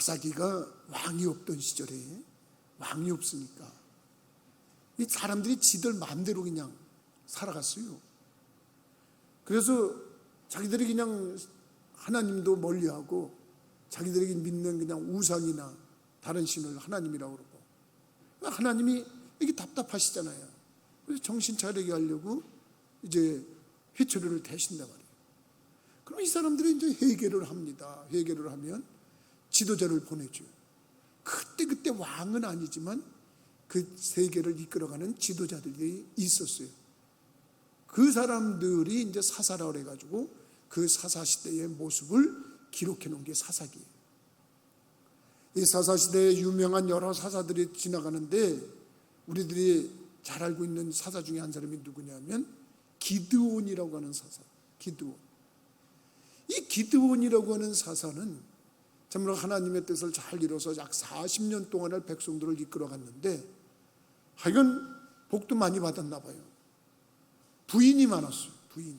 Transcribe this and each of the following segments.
사사기가 왕이 없던 시절에, 왕이 없으니까 이 사람들이 지들 마음대로 그냥 살아갔어요. 그래서 자기들이 그냥 하나님도 멀리하고 자기들이 믿는 그냥 우상이나 다른 신을 하나님이라고 그러고, 하나님이 이게 답답하시잖아요. 그래서 정신 차리게 하려고 이제 회초리를 대신단 말이에요. 그럼 이 사람들이 이제 회개를 합니다. 회개를 하면 지도자를 보내줘요. 그때 왕은 아니지만 그 세계를 이끌어가는 지도자들이 있었어요. 그 사람들이 이제 사사라고 해가지고 그 사사시대의 모습을 기록해 놓은 게 사사기예요. 이 사사시대에 유명한 여러 사사들이 지나가는데 우리들이 잘 알고 있는 사사 중에 한 사람이 누구냐면 기드온이라고 하는 사사. 기드온. 이 기드온이라고 하는 사사는 정말 하나님의 뜻을 잘 이뤄서 약 40년 동안을 백성들을 이끌어갔는데 하여간 복도 많이 받았나 봐요. 부인이 많았어요. 부인이.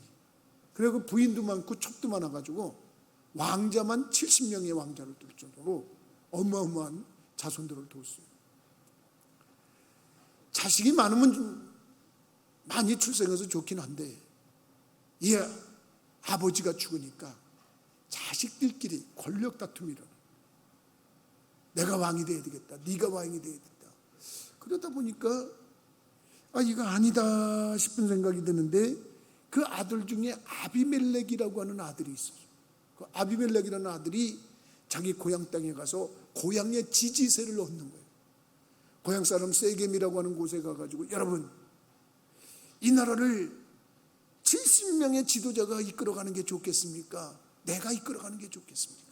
그리고 부인도 많고 첩도 많아가지고 왕자만 70명의 왕자를 둘 정도로 어마어마한 자손들을 뒀어요. 자식이 많으면 좀 많이 출생해서 좋긴 한데 이 아버지가 죽으니까 자식들끼리 권력 다툼이 일어나. 내가 왕이 돼야 되겠다. 네가 왕이 돼야 된다. 그러다 보니까 이거 아니다 싶은 생각이 드는데 그 아들 중에 아비멜렉이라고 하는 아들이 있어요. 그 아비멜렉이라는 아들이 자기 고향 땅에 가서 고향의 지지세를 얻는 거예요. 고향 사람 세겜이라고 하는 곳에 가가지고 여러분 이 나라를 70명의 지도자가 이끌어가는 게 좋겠습니까? 내가 이끌어가는 게 좋겠습니까?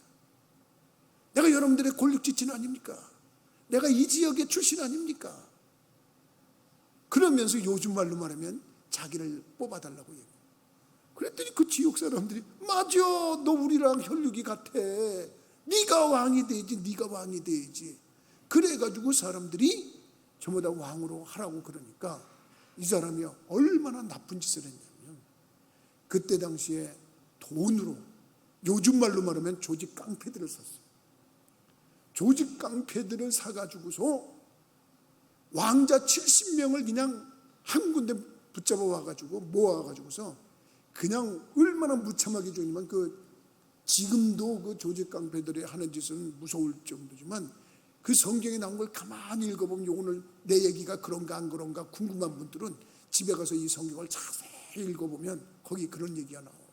내가 여러분들의 권력지친 아닙니까? 내가 이 지역의 출신 아닙니까? 그러면서 요즘 말로 말하면 자기를 뽑아달라고 얘기해요. 그랬더니 그 지역 사람들이 맞아, 너 우리랑 혈육이 같아. 네가 왕이 돼야지, 네가 왕이 돼야지. 그래가지고 사람들이 전부 다 왕으로 하라고 그러니까 이 사람이 얼마나 나쁜 짓을 했냐면 그때 당시에 돈으로 요즘 말로 말하면 조직 깡패들을 샀어요. 조직 깡패들을 사가지고서 왕자 70명을 그냥 한 군데 붙잡아 와가지고 모아가지고서 그냥 얼마나 무참하게 죽이면 지금도 그 조직 깡패들이 하는 짓은 무서울 정도지만 그 성경에 나온 걸 가만히 읽어보면 오늘 내 얘기가 그런가 안 그런가 궁금한 분들은 집에 가서 이 성경을 자세히 읽어보면 거기 그런 얘기가 나와요.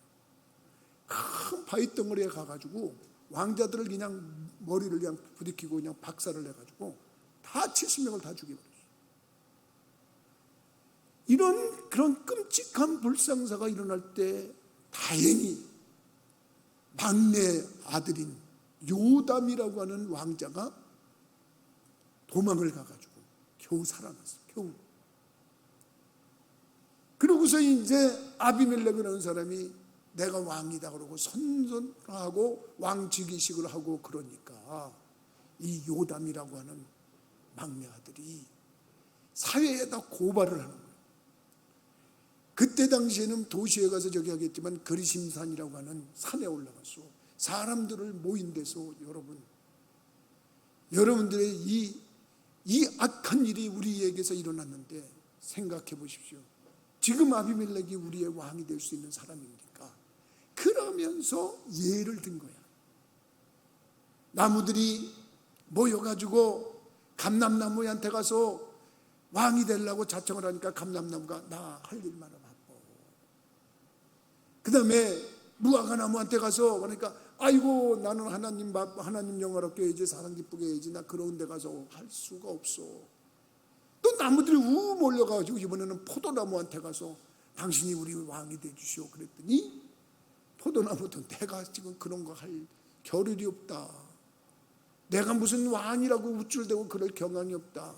큰 바위덩어리에 가가지고 왕자들을 그냥 머리를 그냥 부딪히고 그냥 박살을 내가지고 다 70명을 다 죽여버렸어요. 이런 그런 끔찍한 불상사가 일어날 때 다행히 막내 아들인 요담이라고 하는 왕자가 도망을 가가지고 겨우 살아났어요. 겨우. 그러고서 이제 아비멜렉이라는 사람이 내가 왕이다 그러고 선선하고 왕직이식을 하고 그러니까 이 요담이라고 하는 막내 아들이 사회에다 고발을 하는 거예요. 그때 당시에는 도시에 가서 저기 하겠지만 그리심산이라고 하는 산에 올라가서 사람들을 모인 데서 여러분들의 이 악한 일이 우리에게서 일어났는데 생각해 보십시오. 지금 아비멜렉이 우리의 왕이 될 수 있는 사람입니까? 그러면서 예를 든 거야. 나무들이 모여가지고 감람나무한테 가서 왕이 되려고 자청을 하니까 감람나무가 나 할 일만 바빠. 그 다음에 무화과나무한테 가서 그러니까 아이고 나는 하나님 영화롭게 해야지, 사람 기쁘게 해야지, 나 그런 데 가서 할 수가 없어. 또 나무들이 몰려가지고 이번에는 포도나무한테 가서 당신이 우리 왕이 되주시오 그랬더니 포도나무도 내가 지금 그런 거 할 겨를이 없다. 내가 무슨 왕이라고 우쭐대고 그럴 경황이 없다.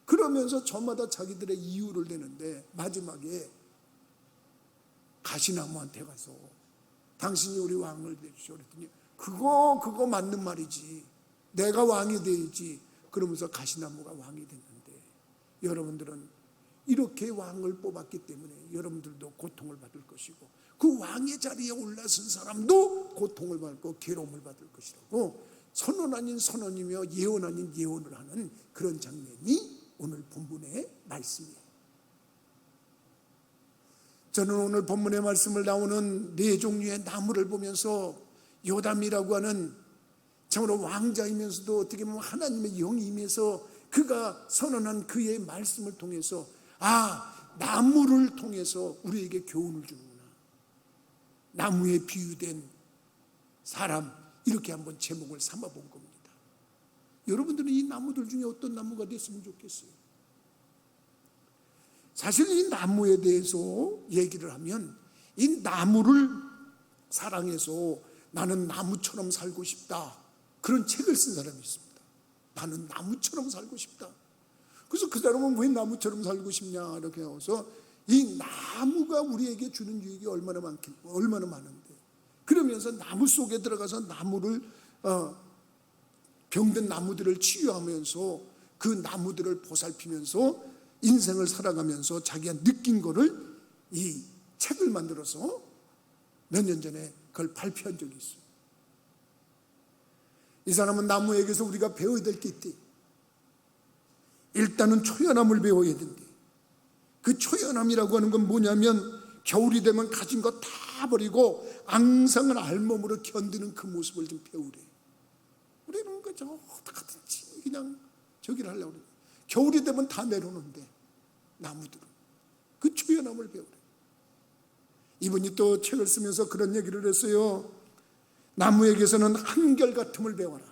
그러면서 저마다 자기들의 이유를 대는데 마지막에 가시나무한테 가서 당신이 우리 왕을 되주시오 그랬더니 그거 맞는 말이지. 내가 왕이 돼야지. 그러면서 가시나무가 왕이 됐는데 여러분들은 이렇게 왕을 뽑았기 때문에 여러분들도 고통을 받을 것이고 그 왕의 자리에 올라선 사람도 고통을 받고 괴로움을 받을 것이라고 선언 아닌 선언이며 예언 아닌 예언을 하는 그런 장면이 오늘 본문의 말씀이에요. 저는 오늘 본문의 말씀을 나오는 네 종류의 나무를 보면서 요담이라고 하는 참으로 왕자이면서도 어떻게 보면 하나님의 영이 임해서 그가 선언한 그의 말씀을 통해서 나무를 통해서 우리에게 교훈을 주는구나. 나무에 비유된 사람, 이렇게 한번 제목을 삼아본 겁니다. 여러분들은 이 나무들 중에 어떤 나무가 됐으면 좋겠어요? 사실 이 나무에 대해서 얘기를 하면 이 나무를 사랑해서 나는 나무처럼 살고 싶다, 그런 책을 쓴 사람이 있습니다. 나는 나무처럼 살고 싶다. 그래서 그 사람은 왜 나무처럼 살고 싶냐 이렇게 해서 이 나무가 우리에게 주는 유익이 얼마나 많은데, 그러면서 나무 속에 들어가서 나무를 병든 나무들을 치유하면서 그 나무들을 보살피면서 인생을 살아가면서 자기가 느낀 거를 이 책을 만들어서 몇 년 전에 그걸 발표한 적이 있어요. 이 사람은 나무에게서 우리가 배워야 될 게 있대. 일단은 초연함을 배워야 된대. 그 초연함이라고 하는 건 뭐냐면 겨울이 되면 가진 거 다 버리고 앙상을 알몸으로 견디는 그 모습을 좀 배우래. 우리는 그저 어떡하든지 그냥 저기를 하려고 그래. 겨울이 되면 다 내려놓는데 나무들은 그 초연함을 배우래. 이분이 또 책을 쓰면서 그런 얘기를 했어요. 나무에게서는 한결같음을 배워라.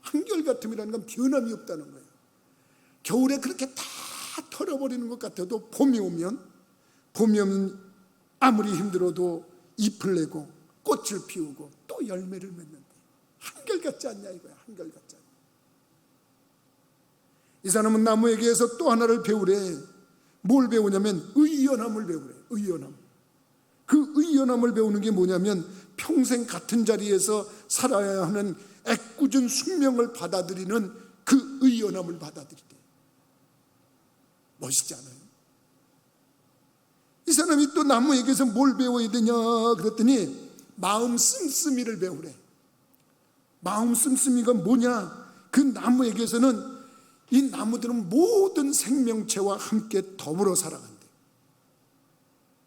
한결같음이라는 건 변함이 없다는 거예요. 겨울에 그렇게 다 털어버리는 것 같아도 봄이 오면 아무리 힘들어도 잎을 내고 꽃을 피우고 또 열매를 맺는데 한결같지 않냐 이거야. 한결같지 않냐. 이 사람은 나무에게서 또 하나를 배우래. 뭘 배우냐면 의연함을 배우래. 의연함. 그 의연함을 배우는 게 뭐냐면 평생 같은 자리에서 살아야 하는 애꿎은 숙명을 받아들이는 그 의연함을 받아들이래. 멋있지 않아요? 이 사람이 또 나무에게서 뭘 배워야 되냐 그랬더니 마음 씀씀이를 배우래. 마음 씀씀이가 뭐냐? 그 나무에게서는 이 나무들은 모든 생명체와 함께 더불어 살아간대.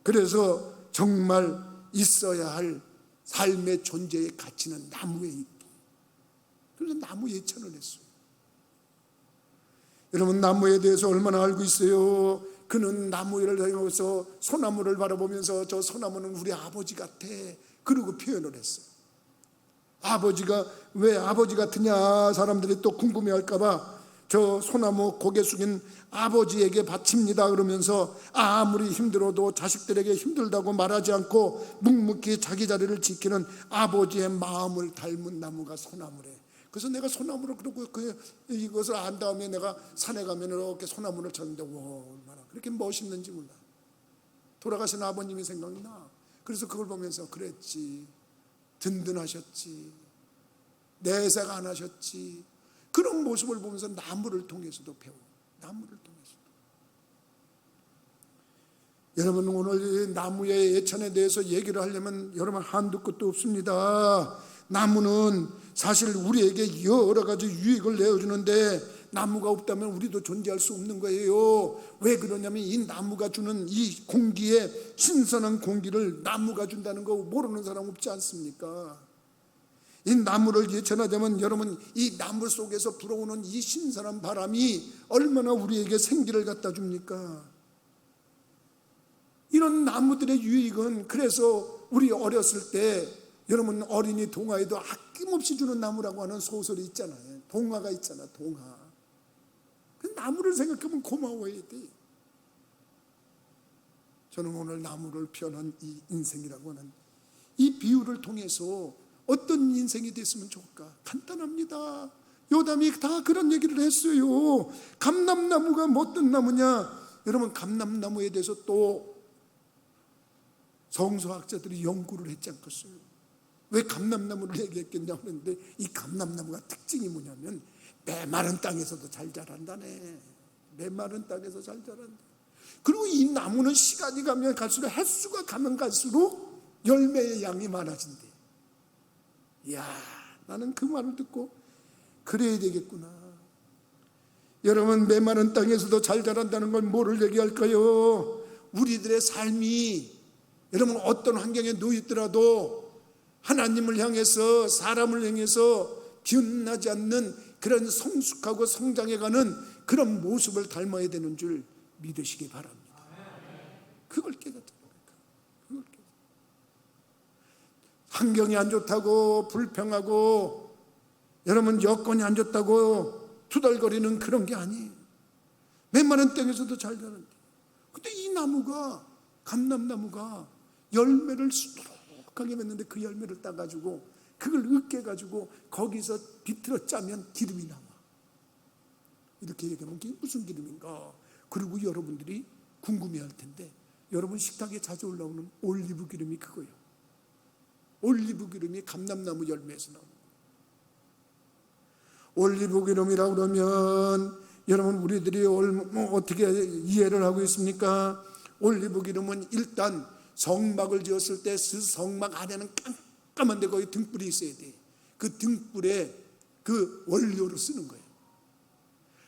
그래서 정말 있어야 할 삶의 존재의 가치는 나무에 있대. 그래서 나무 예찬을 했어요. 여러분, 나무에 대해서 얼마나 알고 있어요? 그는 나무를 향해서 소나무를 바라보면서 저 소나무는 우리 아버지 같아, 그러고 표현을 했어요. 아버지가 왜 아버지 같으냐 사람들이 또 궁금해할까 봐 저 소나무 고개 숙인 아버지에게 바칩니다 그러면서 아무리 힘들어도 자식들에게 힘들다고 말하지 않고 묵묵히 자기 자리를 지키는 아버지의 마음을 닮은 나무가 소나무래. 그래서 내가 소나무를 그러고 이것을 안 다음에 내가 산에 가면 이렇게 소나무를 찾는데 와, 얼마나 그렇게 멋있는지 몰라. 돌아가신 아버님이 생각나. 그래서 그걸 보면서 그랬지, 든든하셨지, 내색 안 하셨지. 그런 모습을 보면서 나무를 통해서도 배워. 나무를 통해서도. 여러분, 오늘 나무의 예찬에 대해서 얘기를 하려면 여러분 한두 끝도 없습니다. 나무는 사실 우리에게 여러 가지 유익을 내어주는데 나무가 없다면 우리도 존재할 수 없는 거예요. 왜 그러냐면 이 나무가 주는 이 공기에 신선한 공기를 나무가 준다는 거 모르는 사람 없지 않습니까? 이 나무를 예찬하자면 여러분, 이 나무 속에서 불어오는 이 신선한 바람이 얼마나 우리에게 생기를 갖다 줍니까? 이런 나무들의 유익은, 그래서 우리 어렸을 때 여러분 어린이 동화에도 아낌없이 주는 나무라고 하는 소설이 있잖아요. 동화가 있잖아, 동화. 그 나무를 생각하면 고마워야 돼. 저는 오늘 나무를 표현한 이 인생이라고 하는 이 비유를 통해서 어떤 인생이 됐으면 좋을까? 간단합니다. 요담이 다 그런 얘기를 했어요. 감람나무가 어떤 나무냐? 여러분, 감람나무에 대해서 또 성서학자들이 연구를 했지 않겠어요? 왜 감람나무를 얘기했겠냐 하는데, 이 감람나무가 특징이 뭐냐면 메마른 땅에서도 잘 자란다네. 메마른 땅에서 잘 자란다. 그리고 이 나무는 시간이 가면 갈수록, 횟수가 가면 갈수록 열매의 양이 많아진대. 이야, 나는 그 말을 듣고 그래야 되겠구나. 여러분, 메마른 땅에서도 잘 자란다는 건 뭐를 얘기할까요? 우리들의 삶이 여러분 어떤 환경에 놓였더라도 하나님을 향해서 사람을 향해서 변하지 않는 그런 성숙하고 성장해가는 그런 모습을 닮아야 되는 줄 믿으시기 바랍니다. 그걸 깨닫는 겁니까? 그걸 깨닫는. 환경이 안 좋다고 불평하고 여러분 여건이 안 좋다고 투덜거리는 그런 게 아니에요. 메마른 땅에서도 잘 자란다. 근데 이 나무가, 감람나무가 열매를 수두룩하게 맺는데 그 열매를 따가지고 그걸 으깨가지고 거기서 비틀어 짜면 기름이 나와. 이렇게 얘기하면 그게 무슨 기름인가? 그리고 여러분들이 궁금해할 텐데, 여러분 식탁에 자주 올라오는 올리브 기름이 그거예요. 올리브 기름이 감람나무 열매에서 나옵니다. 올리브 기름이라고 그러면 여러분 우리들이 어떻게 이해를 하고 있습니까? 올리브 기름은 일단 성막을 지었을 때 그 성막 안에는 깜깜한데 거기 등불이 있어야 돼. 그 등불에 그 원료로 쓰는 거예요.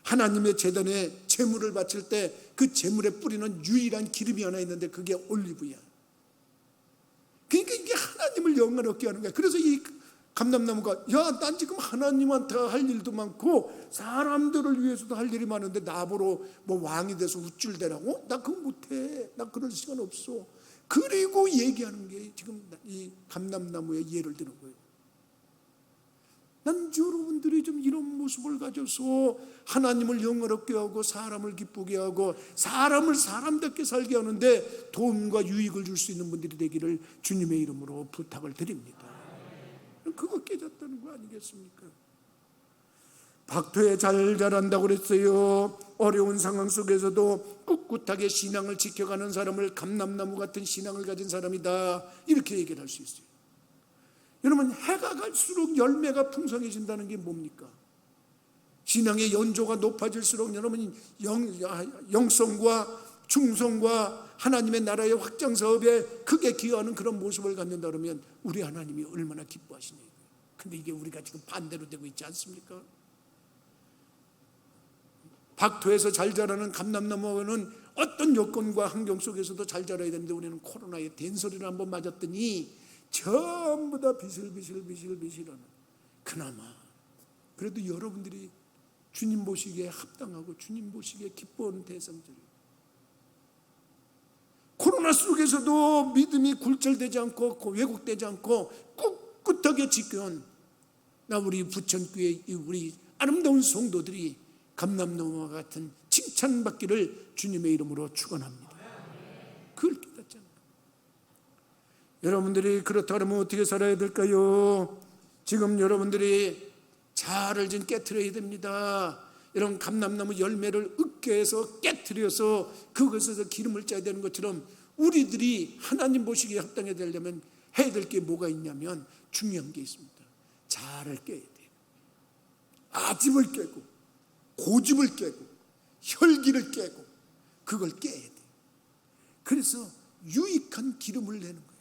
하나님의 제단에 제물을 바칠 때 그 제물에 뿌리는 유일한 기름이 하나 있는데 그게 올리브야. 그러니까 이게 하나님을 영광롭게 하는 거야. 그래서 이 감람나무가, 야, 난 지금 하나님한테 할 일도 많고 사람들을 위해서도 할 일이 많은데 나보러 뭐 왕이 돼서 우쭐대라고? 나 그거 못해. 나 그럴 시간 없어. 그리고 얘기하는 게 지금 이 감람나무의 예를 드는 거예요. 난 여러분들이 좀 이런 모습을 가져서 하나님을 영화롭게 하고 사람을 기쁘게 하고 사람을 사람답게 살게 하는데 도움과 유익을 줄 수 있는 분들이 되기를 주님의 이름으로 부탁을 드립니다. 그거 깨졌다는 거 아니겠습니까? 박토에 잘 자란다고 그랬어요. 어려운 상황 속에서도 꿋꿋하게 신앙을 지켜가는 사람을 감람나무 같은 신앙을 가진 사람이다, 이렇게 얘기를 할 수 있어요. 여러분, 해가 갈수록 열매가 풍성해진다는 게 뭡니까? 신앙의 연조가 높아질수록 여러분 영성과 충성과 하나님의 나라의 확장 사업에 크게 기여하는 그런 모습을 갖는다 그러면 우리 하나님이 얼마나 기뻐하시냐. 근데 이게 우리가 지금 반대로 되고 있지 않습니까? 박토에서 잘 자라는 감람나무는 어떤 여건과 환경 속에서도 잘 자라야 되는데 우리는 코로나에 된소리를 한번 맞았더니 전부 다 비실비실하는. 그나마 그래도 여러분들이 주님 보시기에 합당하고 주님 보시기에 기뻐하는 대상들이에요. 코로나 속에서도 믿음이 굴절되지 않고 왜곡되지 않고 꿋꿋하게 지켜온 우리 부천교회 우리 아름다운 성도들이 감람나무와 같은 칭찬받기를 주님의 이름으로 축원합니다. 그걸 깨닫잖아요. 여러분들이 그렇다면 어떻게 살아야 될까요? 지금 여러분들이 자아를 좀 깨트려야 됩니다. 이런 감람나무 열매를 으깨서 깨트려서 그것에서 기름을 짜야 되는 것처럼 우리들이 하나님 보시기에 합당해야 되려면 해야 될 게 뭐가 있냐면 중요한 게 있습니다. 자아를 깨야 돼요. 아집을 깨고 고집을 깨고 혈기를 깨고 그걸 깨야 돼요. 그래서 유익한 기름을 내는 거예요.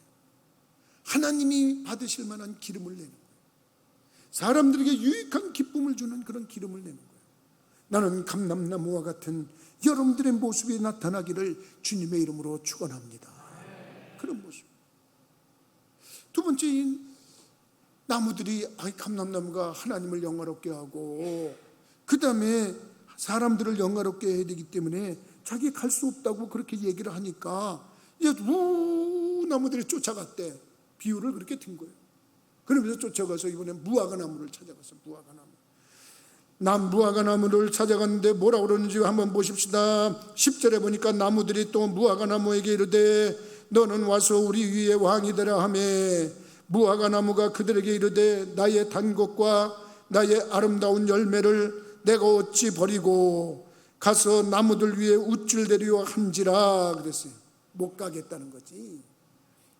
하나님이 받으실 만한 기름을 내는 거예요. 사람들에게 유익한 기쁨을 주는 그런 기름을 내는 거예요. 나는 감람나무와 같은 여러분들의 모습이 나타나기를 주님의 이름으로 축원합니다. 그런 모습. 두 번째, 나무들이 감람나무가 하나님을 영화롭게 하고 그 다음에 사람들을 영화롭게 해야 되기 때문에 자기 갈 수 없다고 그렇게 얘기를 하니까 나무들이 쫓아갔대. 비유를 그렇게 든 거예요. 그러면서 쫓아가서 이번에 무화과나무를 찾아갔어. 무화과나무를 찾아갔는데 뭐라고 그러는지 한번 보십시다. 10절에 보니까 나무들이 또 무화과나무에게 이르되 너는 와서 우리 위에 왕이 되라 하며 무화과나무가 그들에게 이르되 나의 단 것과 나의 아름다운 열매를 내가 어찌 버리고 가서 나무들 위에 우쭐대려 한지라 그랬어요. 못 가겠다는 거지.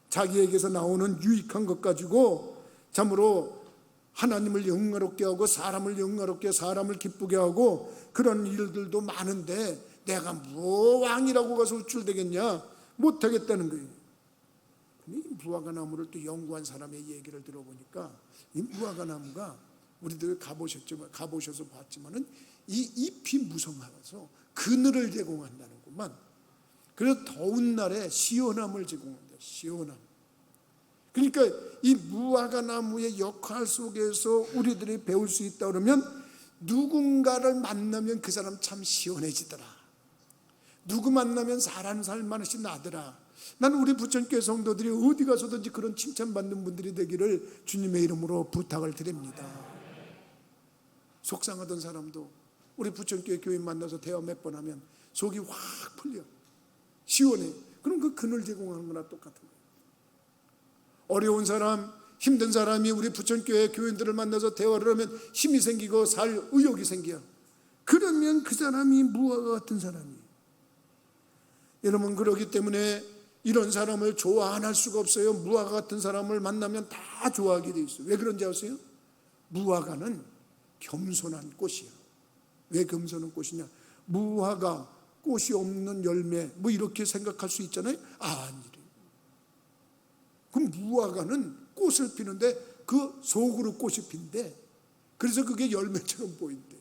자기에게서 나오는 유익한 것 가지고 참으로 하나님을 영화롭게 하고 사람을 영화롭게 사람을 기쁘게 하고 그런 일들도 많은데 내가 뭐 왕이라고 가서 우쭐대겠냐? 못하겠다는 거예요. 무화과 나무를 또 연구한 사람의 얘기를 들어보니까 이 무화과 나무가 우리들 가보셔서 봤지만은 이 잎이 무성하서 그늘을 제공한다는구만. 그래서 더운 날에 시원함을 제공한다. 시원함. 그러니까 이 무화과 나무의 역할 속에서 우리들이 배울 수 있다 그러면 누군가를 만나면 그 사람 참 시원해지더라. 누구 만나면 사람 살만하시 나더라. 나는 우리 부천교회 성도들이 어디 가서든지 그런 칭찬받는 분들이 되기를 주님의 이름으로 부탁을 드립니다. 속상하던 사람도 우리 부천교회 교인 만나서 대화 몇 번 하면 속이 확 풀려. 시원해. 그럼 그 그늘 제공하는 거나 똑같은 거예요. 어려운 사람, 힘든 사람이 우리 부천교회 교인들을 만나서 대화를 하면 힘이 생기고 살 의욕이 생겨. 그러면 그 사람이 무화과 같은 사람이에요. 여러분, 그렇기 때문에 이런 사람을 좋아 안 할 수가 없어요. 무화과 같은 사람을 만나면 다 좋아하게 돼 있어요. 왜 그런지 아세요? 무화과는 겸손한 꽃이에요. 왜 겸손한 꽃이냐? 무화과 꽃이 없는 열매 뭐 이렇게 생각할 수 있잖아요. 아니래요. 그럼 무화과는 꽃을 피는데 그 속으로 꽃이 핀대. 그래서 그게 열매처럼 보인대.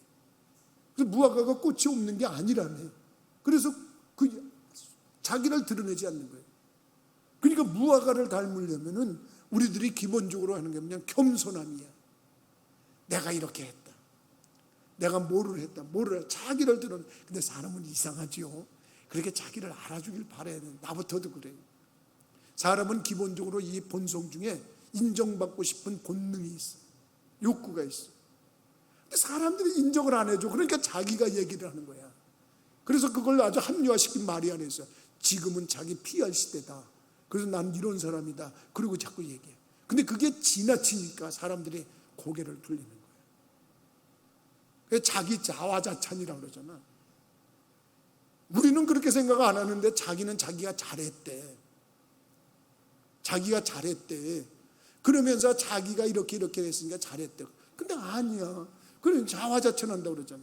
그래서 무화과가 꽃이 없는 게 아니라네. 그래서 그 자기를 드러내지 않는 거예요. 그러니까 무화과를 닮으려면은 우리들이 기본적으로 하는 게 그냥 겸손함이야. 내가 이렇게 했다. 내가 뭐를 했다. 자기를 드러내. 근데 사람은 이상하지요. 그렇게 자기를 알아주길 바라야 돼. 나부터도 그래요. 사람은 기본적으로 이 본성 중에 인정받고 싶은 본능이 있어. 욕구가 있어. 근데 사람들이 인정을 안 해줘. 그러니까 자기가 얘기를 하는 거야. 그래서 그걸 아주 합리화시킨 말이 안에 있어. 지금은 자기 PR 시대다. 그래서 나는 이런 사람이다. 그리고 자꾸 얘기해. 근데 그게 지나치니까 사람들이 고개를 돌리는 거예요. 그게 자기 자화자찬이라고 그러잖아. 우리는 그렇게 생각 안 하는데 자기는 자기가 잘했대. 자기가 잘했대. 그러면서 자기가 이렇게 했으니까 잘했대. 근데 아니야. 그래 자화자찬한다고 그러잖아.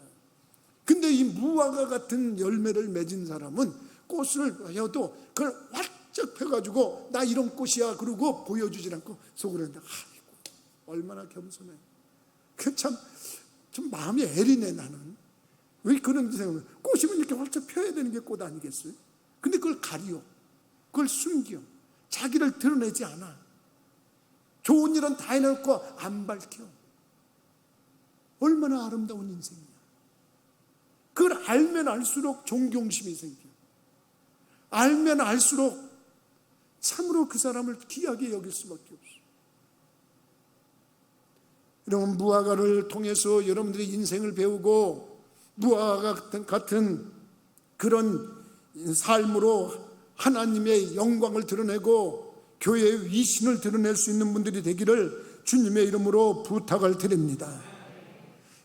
근데 이 무화과 같은 열매를 맺은 사람은 꽃을 해도 그걸 활짝 펴가지고 나 이런 꽃이야 그러고 보여주질 않고 속으로 했는데 아이고 얼마나 겸손해. 그 좀 마음이 애리네. 나는 왜 그런 생각을. 꽃이면 이렇게 활짝 펴야 되는 게 꽃 아니겠어요? 근데 그걸 가려. 그걸 숨겨. 자기를 드러내지 않아. 좋은 일은 다 해놓고 안 밝혀. 얼마나 아름다운 인생이야. 그걸 알면 알수록 존경심이 생겨. 알면 알수록 참으로 그 사람을 귀하게 여길 수밖에 없어. 여러분, 무화과를 통해서 여러분들이 인생을 배우고 무화과 같은 그런 삶으로 하나님의 영광을 드러내고 교회의 위신을 드러낼 수 있는 분들이 되기를 주님의 이름으로 부탁을 드립니다.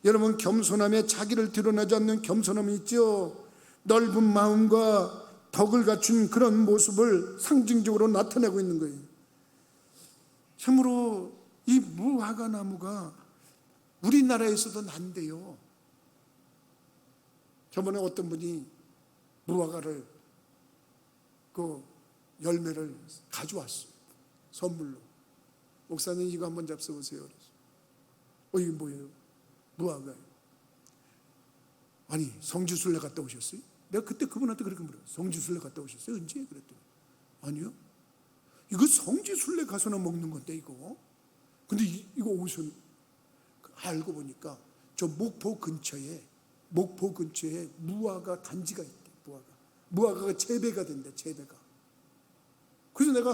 여러분, 겸손함에 자기를 드러내지 않는 겸손함이 있죠. 넓은 마음과 덕을 갖춘 그런 모습을 상징적으로 나타내고 있는 거예요. 참으로 이 무화과 나무가 우리나라에서도 난대요. 저번에 어떤 분이 무화과를 그 열매를 가져왔어요. 선물로. 목사님 이거 한번 잡숴보세요. 그래서 이게 뭐예요? 무화과예요. 아니 성지순례 갔다 오셨어요? 내가 그때 그분한테 그렇게 물어요. 성지순례 갔다 오셨어요? 언제? 그랬더니 아니요. 이거 성지순례 가서나 먹는 건데 이거. 근데 이거 어디서 알고 보니까 저 목포 근처에 무화과 단지가 있대. 무화과가 재배가 된대. 재배가. 그래서 내가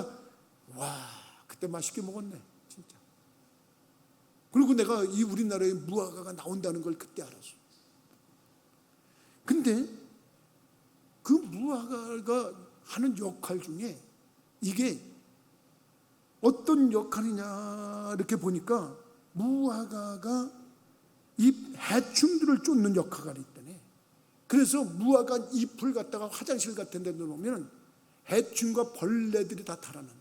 와 그때 맛있게 먹었네 진짜. 그리고 내가 이 우리나라에 무화과가 나온다는 걸 그때 알았어. 근데 그 무화과가 하는 역할 중에 이게 어떤 역할이냐 이렇게 보니까 무화과가 이 해충들을 쫓는 역할이 있다네. 그래서 무화과 잎을 갖다가 화장실 같은 데 놓으면 해충과 벌레들이 다 달아난대.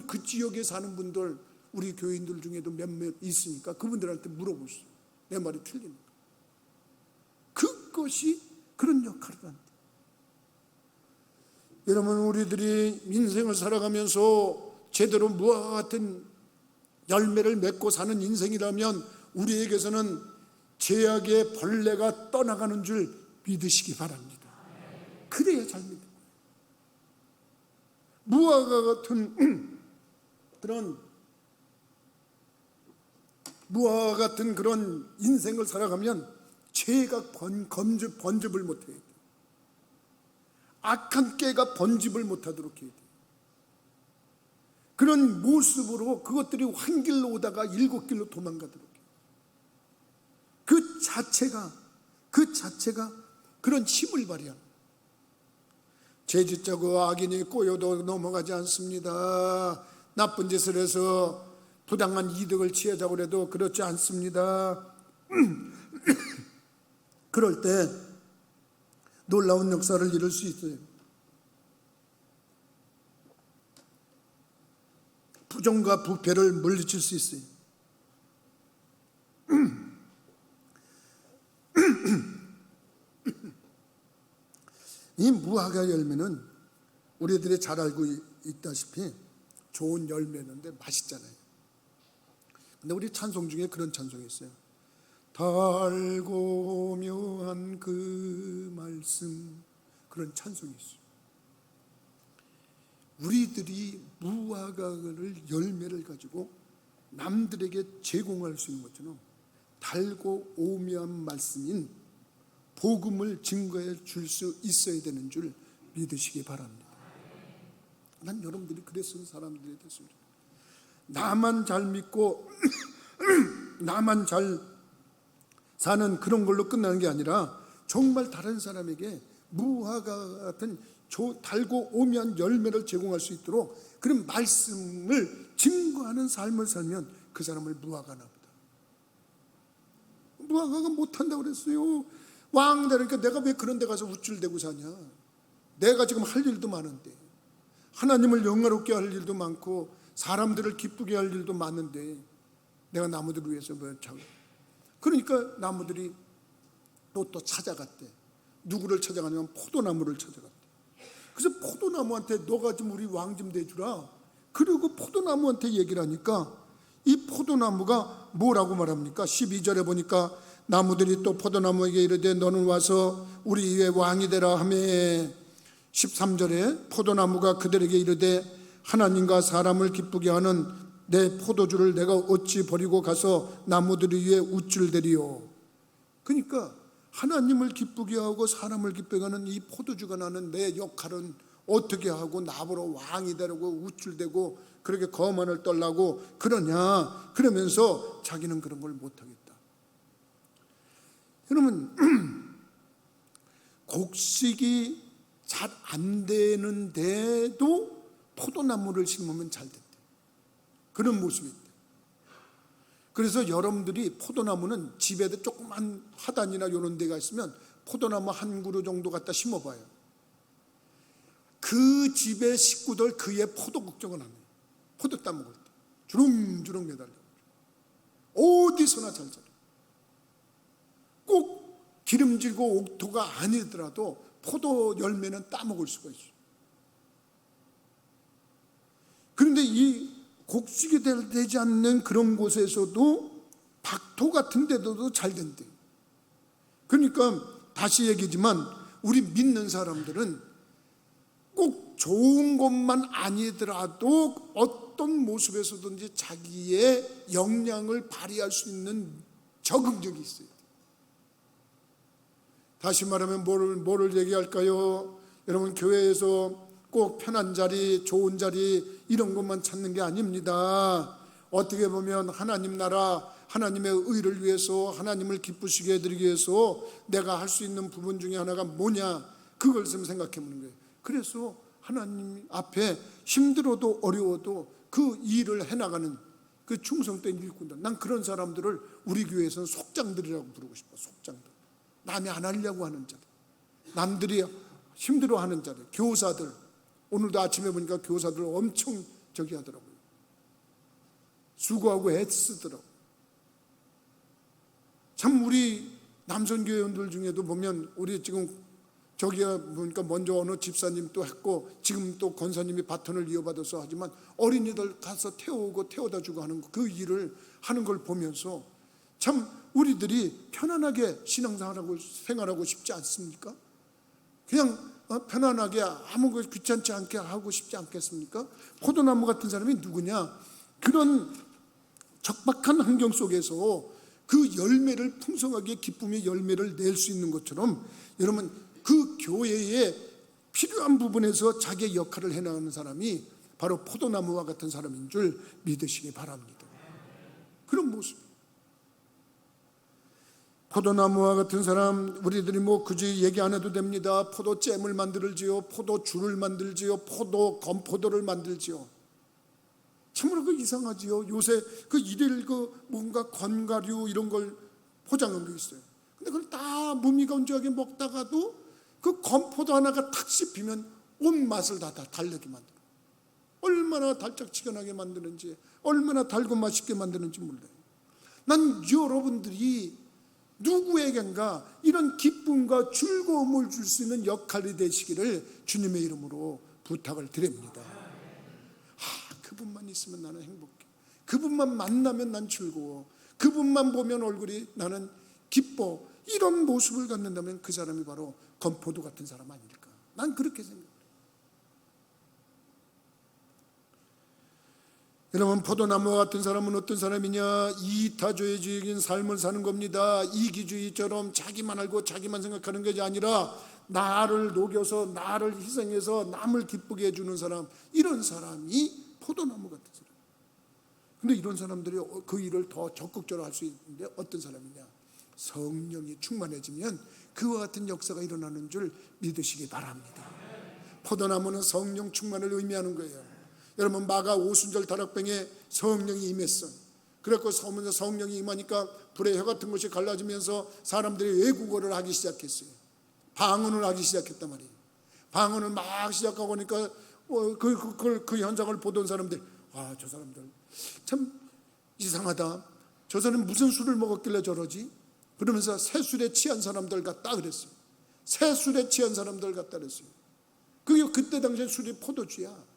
그 지역에 사는 분들 우리 교인들 중에도 몇몇 있으니까 그분들한테 물어보시죠. 내 말이 틀리는 거야. 그것이 그런 역할을 한대. 여러분, 우리들이 인생을 살아가면서 제대로 무화과 같은 열매를 맺고 사는 인생이라면 우리에게서는 죄악의 벌레가 떠나가는 줄 믿으시기 바랍니다. 그래야 잘 믿어요. 무화과 같은 그런 인생을 살아가면 죄가 번집을 못해요. 악한 깨가 번집을 못하도록 해야 돼요. 그런 모습으로 그것들이 한 길로 오다가 7길로 도망가도록 해요. 그 자체가 그런 힘을 발휘합니다. 죄짓자고 악인이 꼬여도 넘어가지 않습니다. 나쁜 짓을 해서 부당한 이득을 취하자고 해도 그렇지 않습니다. 그럴 때 놀라운 역사를 이룰 수 있어요. 부정과 부패를 물리칠 수 있어요. 이 무화과 열매는 우리들이 잘 알고 있다시피 좋은 열매인데 맛있잖아요. 근데 우리 찬송 중에 그런 찬송이 있어요. 달고 묘한 그 말씀, 그런 찬송이 있어요. 우리들이 무화과를 열매를 가지고 남들에게 제공할 수 있는 것처럼 달고 오묘한 말씀인 복음을 증거해 줄 수 있어야 되는 줄 믿으시기 바랍니다. 난 여러분들이 그랬던 사람들이 됐습니다. 나만 잘 믿고 나만 잘 사는 그런 걸로 끝나는 게 아니라 정말 다른 사람에게 무화과 같은 달고 오묘한 열매를 제공할 수 있도록 그런 말씀을 증거하는 삶을 살면 그 사람을 무화과나 보다. 무화과가 못한다고 그랬어요. 왕대니까 내가 왜 그런 데 가서 우쭐대고 사냐. 내가 지금 할 일도 많은데, 하나님을 영화롭게 할 일도 많고 사람들을 기쁘게 할 일도 많은데 내가 나무들을 위해서 뭐 자고. 그러니까 나무들이 또 찾아갔대. 누구를 찾아가냐면 포도나무를 찾아갔대. 그래서 포도나무한테 너가 좀 우리 왕 좀 대주라. 그리고 포도나무한테 얘기를 하니까 이 포도나무가 뭐라고 말합니까? 12절에 보니까 나무들이 또 포도나무에게 이르되 너는 와서 우리 위에 왕이 되라 하며, 13절에 포도나무가 그들에게 이르되 하나님과 사람을 기쁘게 하는 내 포도주를 내가 어찌 버리고 가서 나무들 위에 우쭐대리요. 그러니까 하나님을 기쁘게 하고 사람을 기쁘게 하는 이 포도주가 나는 내 역할은 어떻게 하고 나보러 왕이 되려고 우쭐대고 그렇게 거만을 떨라고 그러냐. 그러면서 자기는 그런 걸 못하겠다. 여러분, 곡식이 잘 안 되는데도 포도나무를 심으면 잘 된대. 그런 모습이 있대. 그래서 여러분들이 포도나무는 집에도 조그만 화단이나 이런 데가 있으면 포도나무 한 그루 정도 갖다 심어봐요. 그 집의 식구들 그의 포도 걱정은 안 해요. 포도 따먹을 때 주렁주렁 매달려. 어디서나 잘 자라. 꼭 기름지고 옥토가 아니더라도 포도 열매는 따먹을 수가 있어요. 그런데 이 곡식이 되지 않는 그런 곳에서도 박토 같은 데도 잘 된대요. 그러니까 다시 얘기지만 우리 믿는 사람들은 꼭 좋은 것만 아니더라도 어떤 모습에서든지 자기의 역량을 발휘할 수 있는 적응력이 있어요. 다시 말하면 뭐를 얘기할까요? 여러분, 교회에서 꼭 편한 자리, 좋은 자리 이런 것만 찾는 게 아닙니다. 어떻게 보면 하나님 나라, 하나님의 의를 위해서, 하나님을 기쁘시게 해드리기 위해서 내가 할 수 있는 부분 중에 하나가 뭐냐, 그걸 좀 생각해 보는 거예요. 그래서 하나님 앞에 힘들어도 어려워도 그 일을 해나가는 그 충성된 일꾼들, 난 그런 사람들을 우리 교회에서는 속장들이라고 부르고 싶어. 속장들. 남이 안 하려고 하는 자들, 남들이 힘들어하는 자들, 교사들. 오늘도 아침에 보니까 교사들 엄청 저기 하더라고요. 수고하고 애쓰더라고요. 참 우리 남선교회원들 중에도 보면 우리 지금 저기야 보니까 먼저 어느 집사님 또 했고 지금 또 권사님이 바톤을 이어받아서 하지만 어린이들 가서 태우고 태워다 주고 하는 그 일을 하는 걸 보면서 참 우리들이 편안하게 생활하고 싶지 않습니까? 그냥 편안하게 아무 것 귀찮지 않게 하고 싶지 않겠습니까? 포도나무 같은 사람이 누구냐? 그런 적박한 환경 속에서 그 열매를 풍성하게 기쁨의 열매를 낼 수 있는 것처럼 여러분 그 교회에 필요한 부분에서 자기의 역할을 해나가는 사람이 바로 포도나무와 같은 사람인 줄 믿으시기 바랍니다. 그런 모습. 포도나무와 같은 사람, 우리들이 뭐 굳이 얘기 안 해도 됩니다. 포도잼을 만들지요, 포도주를 만들지요, 건포도를 만들지요. 참으로 그 이상하지요. 요새 그 일일 뭔가 건가류 이런 걸 포장한 게 있어요. 근데 그걸 다 무미건조하게 먹다가도 그 건포도 하나가 탁 씹히면 온 맛을 다 달래게 만들어. 얼마나 달짝지근하게 만드는지, 얼마나 달고 맛있게 만드는지 몰라요. 난 여러분들이 누구에겐가 이런 기쁨과 즐거움을 줄 수 있는 역할이 되시기를 주님의 이름으로 부탁을 드립니다. 그분만 있으면 나는 행복해. 그분만 만나면 난 즐거워. 그분만 보면 얼굴이 나는 기뻐. 이런 모습을 갖는다면 그 사람이 바로 건포도 같은 사람 아닐까. 난 그렇게 생각해요. 여러분, 포도나무와 같은 사람은 어떤 사람이냐? 이타주의적인 삶을 사는 겁니다. 이기주의처럼 자기만 알고 자기만 생각하는 것이 아니라 나를 녹여서 나를 희생해서 남을 기쁘게 해주는 사람, 이런 사람이 포도나무 같은 사람. 근데 이런 사람들이 그 일을 더 적극적으로 할 수 있는데 어떤 사람이냐? 성령이 충만해지면 그와 같은 역사가 일어나는 줄 믿으시기 바랍니다. 포도나무는 성령 충만을 의미하는 거예요. 여러분, 마가 오순절 다락방에 성령이 임했어. 그래서 성령이 임하니까 불의 혀 같은 것이 갈라지면서 사람들이 외국어를 하기 시작했어요. 방언을 하기 시작했단 말이에요. 방언을 막 시작하고 하니까 그 현상을 보던 사람들, 저 사람들 참 이상하다. 저 사람 무슨 술을 먹었길래 저러지? 그러면서 새술에 취한 사람들 같다 그랬어요. 새술에 취한 사람들 같다 그랬어요. 그때 당시에 술이 포도주야.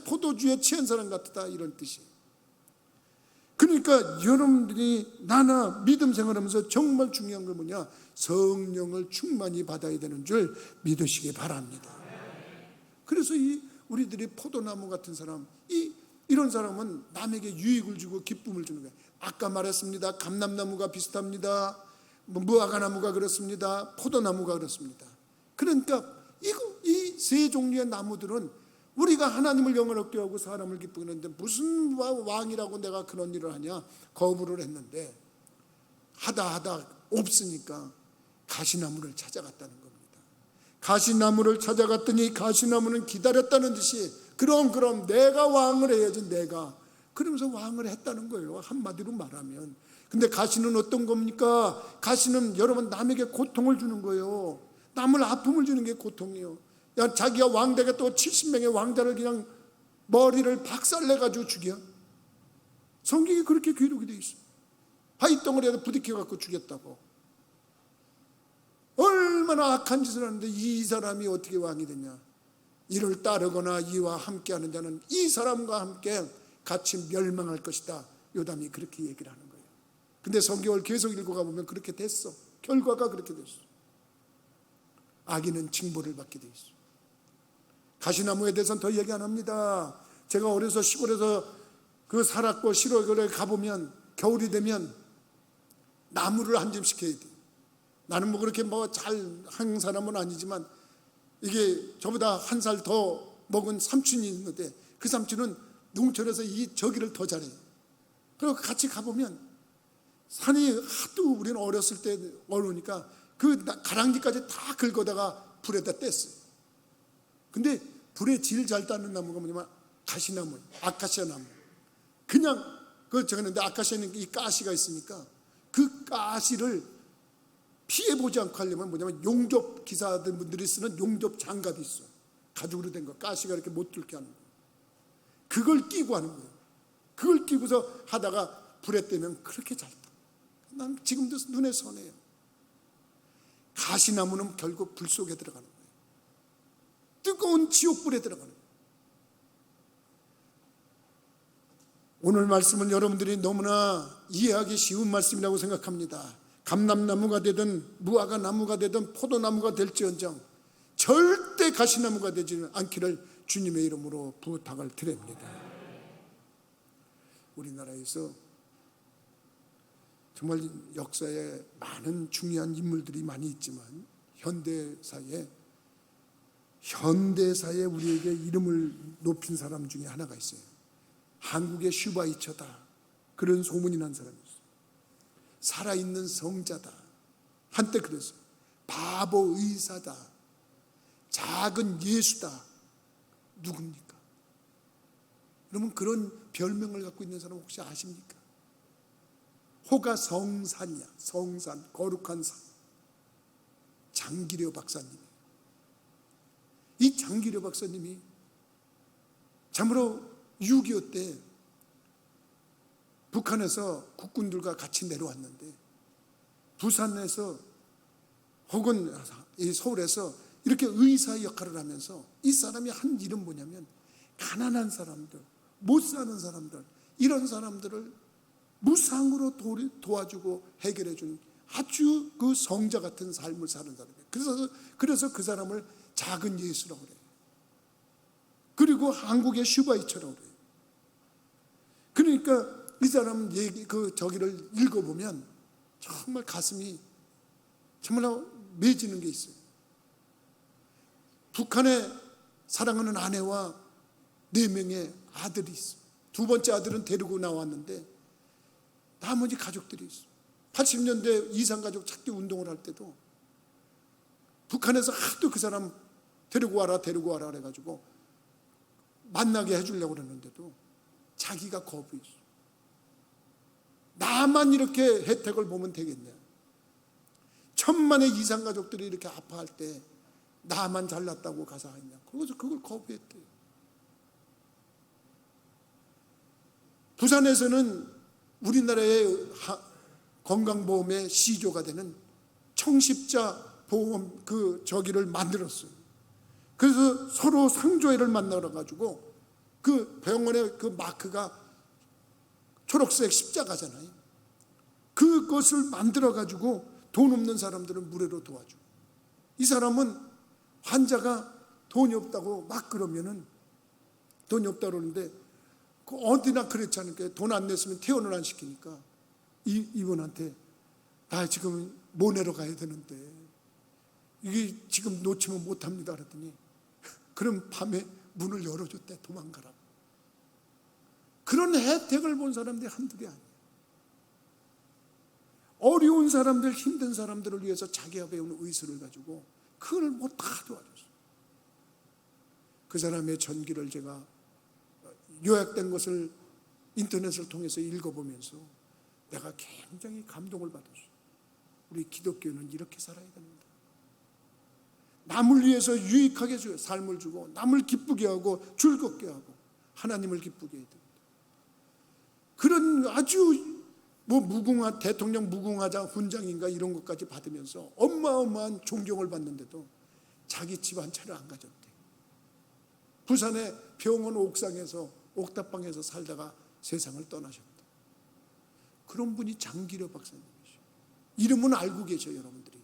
포도주에 취한 사람 같다, 이런 뜻이에요. 그러니까 여러분들이 나나 믿음 생활하면서 정말 중요한 건 뭐냐? 성령을 충만히 받아야 되는 줄 믿으시기 바랍니다. 그래서 우리들이 포도나무 같은 사람, 이런 사람은 남에게 유익을 주고 기쁨을 주는 거예요. 아까 말했습니다. 감람나무가 비슷합니다. 무화과나무가 그렇습니다. 포도나무가 그렇습니다. 그러니까 이 세 종류의 나무들은 우리가 하나님을 영화롭게 하고 사람을 기쁘게 하는데 무슨 왕이라고 내가 그런 일을 하냐? 거부를 했는데 하다 없으니까 가시나무를 찾아갔다는 겁니다. 가시나무를 찾아갔더니 가시나무는 기다렸다는 듯이 그럼 내가 왕을 해야지, 내가. 그러면서 왕을 했다는 거예요, 한마디로 말하면. 근데 가시는 어떤 겁니까? 가시는 여러분 남에게 고통을 주는 거예요. 남을 아픔을 주는 게 고통이에요. 자기가 왕 되겠다고 70명의 왕자를 그냥 머리를 박살내가지고 죽여. 성경이 그렇게 기록이 돼 있어요. 바위덩어리에다 부딪혀갖고 죽였다고. 얼마나 악한 짓을 하는데 이 사람이 어떻게 왕이 되냐? 이를 따르거나 이와 함께하는 자는 이 사람과 함께 같이 멸망할 것이다. 요담이 그렇게 얘기를 하는 거예요. 근데 성경을 계속 읽어가 보면 그렇게 됐어. 결과가 그렇게 됐어. 악인은 징벌을 받게 돼 있어. 가시나무에 대해서는 더 얘기 안 합니다. 제가 어려서 시골에서 살았고 시골에 가보면 겨울이 되면 나무를 한 점 시켜야 돼. 나는 뭐 그렇게 잘 한 사람은 아니지만 이게 저보다 한 살 더 먹은 삼촌이 있는데 그 삼촌은 농촌에서 저기를 더 잘해요. 그리고 같이 가보면 산이 하도 우리는 어렸을 때 어려우니까 그 가랑지까지 다 긁어다가 불에다 뗐어요. 근데 불에 제일 잘 따는 나무가 뭐냐면 가시나무, 아카시아 나무. 그냥 그걸 적었는데 아카시아는 이 가시가 있으니까 그 가시를 피해보지 않고 하려면 뭐냐면 용접 기사들분들이 쓰는 용접 장갑이 있어. 가죽으로 된 거, 가시가 이렇게 못 뚫게 하는 거. 그걸 끼고 하는 거예요. 그걸 끼고서 하다가 불에 떼면 그렇게 잘 따. 난 지금도 눈에 선해요. 가시나무는 결국 불 속에 들어가는 거예요. 뜨거운 지옥불에 들어가는 거예요. 오늘 말씀은 여러분들이 너무나 이해하기 쉬운 말씀이라고 생각합니다. 감람나무가 되든 무화과 나무가 되든 포도나무가 될지언정 절대 가시나무가 되지 않기를 주님의 이름으로 부탁을 드립니다. 우리나라에서 정말 역사에 많은 중요한 인물들이 많이 있지만 현대사에 우리에게 이름을 높인 사람 중에 하나가 있어요. 한국의 슈바이처다, 그런 소문이 난 사람이 있어요. 살아있는 성자다, 한때 그랬어요. 바보 의사다, 작은 예수다. 누굽니까? 여러분, 그런 별명을 갖고 있는 사람 혹시 아십니까? 호가 성산이야. 성산, 거룩한 산. 장기려 박사님. 이 장기려 박사님이 참으로 6.25 때 북한에서 국군들과 같이 내려왔는데 부산에서 혹은 서울에서 이렇게 의사 역할을 하면서 이 사람이 한 일은 뭐냐면 가난한 사람들, 못 사는 사람들, 이런 사람들을 무상으로 도와주고 해결해 주는 아주 그 성자 같은 삶을 사는 사람이에요. 그래서 그 사람을 작은 예수라고 그래요. 그리고 한국의 슈바이처라고 그래요. 그러니까 이 사람 저기를 읽어보면 정말 가슴이 정말 맺히는 게 있어요. 북한에 사랑하는 아내와 4명의 아들이 있어요. 2번째 아들은 데리고 나왔는데 나머지 가족들이 있어요. 80년대 이산가족 찾기 운동을 할 때도 북한에서 하도 그 사람 데리고 와라 그래가지고 만나게 해주려고 그랬는데도 자기가 거부했어요. 나만 이렇게 혜택을 보면 되겠냐. 1000만의 이산가족들이 이렇게 아파할 때 나만 잘났다고 가서 하냐. 그래서 그걸 거부했대요. 부산에서는 우리나라의 건강보험의 시조가 되는 청십자 보험 저기를 만들었어요. 그래서 서로 상조회를 만나러 가지고 그 병원의 그 마크가 초록색 십자가잖아요. 그것을 만들어 가지고 돈 없는 사람들은 무료로 도와줘. 이 사람은 환자가 돈이 없다고 막 그러면은 돈이 없다고 그러는데 그 어디나 그렇지 않을까. 돈 안 냈으면 퇴원을 안 시키니까 이분한테 나 지금 모내러 가야 되는데 이게 지금 놓치면 못합니다 그랬더니 그럼 밤에 문을 열어줬대. 도망가라고. 그런 혜택을 본 사람들이 한둘이 아니에요. 어려운 사람들, 힘든 사람들을 위해서 자기가 배운 의술을 가지고 그걸 뭐 다 도와줬어요. 그 사람의 전기를 제가 요약된 것을 인터넷을 통해서 읽어보면서 내가 굉장히 감동을 받았어요. 우리 기독교는 이렇게 살아야 됩니다. 남을 위해서 유익하게 삶을 주고 남을 기쁘게 하고 즐겁게 하고 하나님을 기쁘게 해야 됩니다. 그런 아주 무궁화 대통령 무궁화자 훈장인가 이런 것까지 받으면서 어마어마한 존경을 받는데도 자기 집안 차를 안 가졌대. 부산의 병원 옥상에서 옥탑방에서 살다가 세상을 떠나셨다. 그런 분이 장기려 박사님이시죠. 이름은 알고 계셔요, 여러분들이.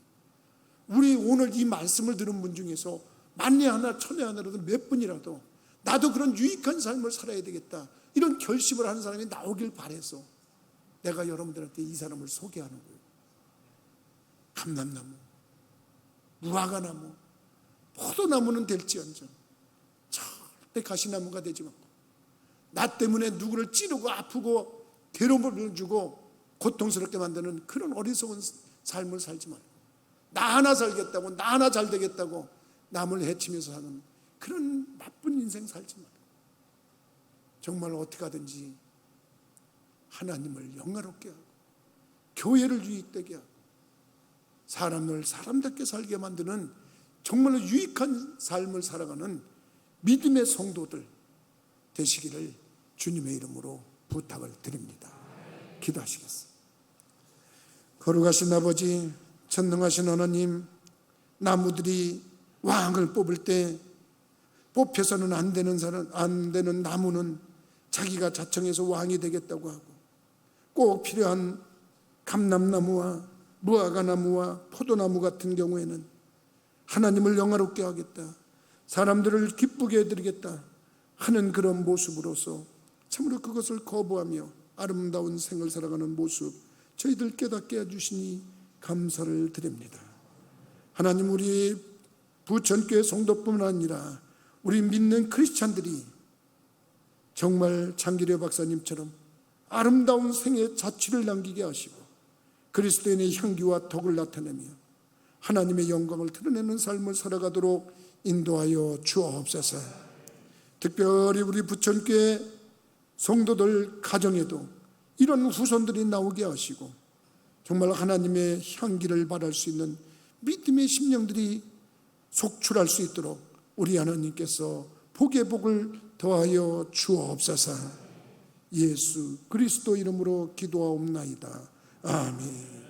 우리 오늘 이 말씀을 들은 분 중에서 만에 하나 천에 하나라도 몇 분이라도 나도 그런 유익한 삶을 살아야 되겠다 이런 결심을 하는 사람이 나오길 바라서 내가 여러분들한테 이 사람을 소개하는 거예요. 감람나무, 무화과나무, 포도나무는 될지언정 절대 가시나무가 되지 말고 나 때문에 누구를 찌르고 아프고 괴로움을 주고 고통스럽게 만드는 그런 어리석은 삶을 살지 말고 나 하나 살겠다고 나 하나 잘 되겠다고 남을 해치면서 사는 그런 나쁜 인생 살지 말고 정말 어떻게 하든지 하나님을 영화롭게 하고 교회를 유익되게 하고 사람을 사람답게 살게 만드는 정말로 유익한 삶을 살아가는 믿음의 성도들 되시기를 주님의 이름으로 부탁을 드립니다. 기도하시겠습니다. 거룩하신 아버지, 전능하신 하나님, 나무들이 왕을 뽑을 때 뽑혀서는 안 되는 나무는 자기가 자청해서 왕이 되겠다고 하고, 꼭 필요한 감람나무와 무화과나무와 포도나무 같은 경우에는 하나님을 영화롭게 하겠다, 사람들을 기쁘게 해드리겠다 하는 그런 모습으로서 참으로 그것을 거부하며 아름다운 생을 살아가는 모습 저희들 깨닫게 해주시니 감사를 드립니다. 하나님, 우리 부천교회 성도뿐만 아니라 우리 믿는 크리스찬들이 정말 장기려 박사님처럼 아름다운 생의 자취를 남기게 하시고 그리스도인의 향기와 덕을 나타내며 하나님의 영광을 드러내는 삶을 살아가도록 인도하여 주옵소서. 특별히 우리 부천교회 성도들 가정에도 이런 후손들이 나오게 하시고 정말 하나님의 향기를 발할 수 있는 믿음의 심령들이 속출할 수 있도록 우리 하나님께서 복의 복을 더하여 주옵소서. 예수 그리스도 이름으로 기도하옵나이다. 아멘.